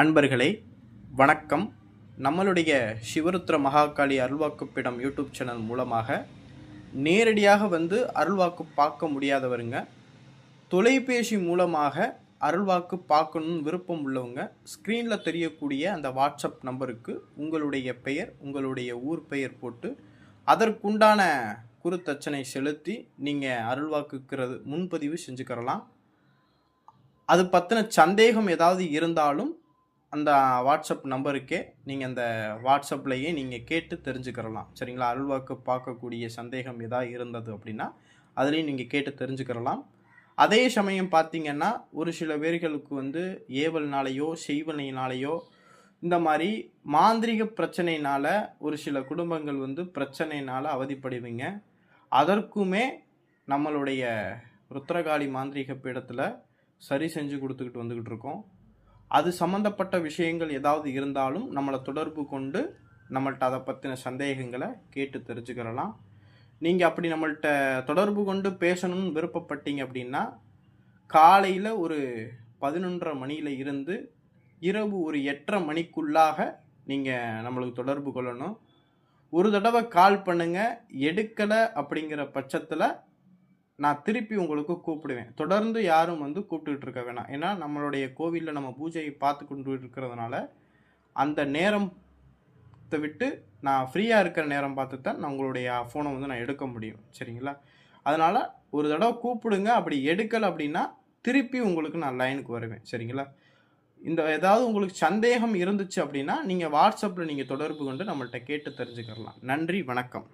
அன்பர்களே வணக்கம். நம்மளுடைய சிவருத்ர மகாகாளி அருள்வாக்குப்பிடம் யூடியூப் சேனல் மூலமாக நேரடியாக அருள்வாக்கு பார்க்க முடியாதவருங்க தொலைபேசி மூலமாக அருள்வாக்கு பார்க்கணும்னு விருப்பம் உள்ளவங்க ஸ்க்ரீனில் தெரியக்கூடிய அந்த வாட்ஸ்அப் நம்பருக்கு உங்களுடைய பெயர், உங்களுடைய ஊர் பெயர் போட்டு அதற்குண்டான குருத்தட்சணை செலுத்தி நீங்கள் அருள்வாக்குக்கிறது முன்பதிவு செஞ்சுக்கிறலாம். அது பற்றின சந்தேகம் ஏதாவது இருந்தாலும் அந்த வாட்ஸ்அப் நம்பருக்கே நீங்கள் அந்த வாட்ஸ்அப்லேயே நீங்கள் கேட்டு தெரிஞ்சுக்கிறலாம். சரிங்களா? அருள்வாக்கு பார்க்கக்கூடிய சந்தேகம் ஏதாவது இருந்தது அப்படின்னா அதுலேயும் நீங்கள் கேட்டு தெரிஞ்சுக்கிறலாம். அதே சமயம் பார்த்திங்கன்னா ஒரு சில பேர்களுக்கு ஏவல்னாலேயோ செய்வனையினாலேயோ இந்த மாதிரி மாந்திரிக பிரச்சனையினால் ஒரு சில குடும்பங்கள் பிரச்சனையினால் அவதிப்படுவீங்க. அதற்குமே நம்மளுடைய ருத்ரகாளி மாந்திரிக பீடத்தில் சரி செஞ்சு கொடுத்துக்கிட்டு வந்துக்கிட்டு இருக்கோம். அது சம்மந்தப்பட்ட விஷயங்கள் ஏதாவது இருந்தாலும் நம்மளை தொடர்பு கொண்டு நம்மள்கிட்ட அதை பற்றின சந்தேகங்களை கேட்டு தெரிஞ்சுக்கிறலாம். நீங்கள் அப்படி நம்மள்கிட்ட தொடர்பு கொண்டு பேசணும்னு விருப்பப்பட்டீங்க அப்படின்னா காலையில் ஒரு 11:30 மணியில் இருந்து இரவு ஒரு 8:30 மணிக்குள்ளாக நீங்கள் நம்மளுக்கு தொடர்பு கொள்ளணும். ஒரு தடவை கால் பண்ணுங்கள். எடுக்கலை அப்படிங்கிற பட்சத்தில் நான் திருப்பி உங்களுக்கு கூப்பிடுவேன். தொடர்ந்து யாரும் கூப்பிட்டுக்கிட்டு இருக்க வேணாம். ஏன்னா நம்மளுடைய கோவிலில் நம்ம பூஜையை பார்த்து கொண்டு இருக்கிறதுனால அந்த நேரத்தை விட்டு நான் ஃப்ரீயாக இருக்கிற நேரம் பார்த்து தான் நான் உங்களுடைய ஃபோனை நான் எடுக்க முடியும். சரிங்களா? அதனால் ஒரு தடவை கூப்பிடுங்க. அப்படி எடுக்கலை அப்படின்னா திருப்பி உங்களுக்கு நான் லைனுக்கு வருவேன். சரிங்களா? இந்த ஏதாவது உங்களுக்கு சந்தேகம் இருந்துச்சு அப்படின்னா நீங்கள் வாட்ஸ்அப்பில் நீங்கள் தொடர்பு கொண்டு நம்மள்கிட்ட கேட்டு தெரிஞ்சுக்கிறலாம். நன்றி, வணக்கம்.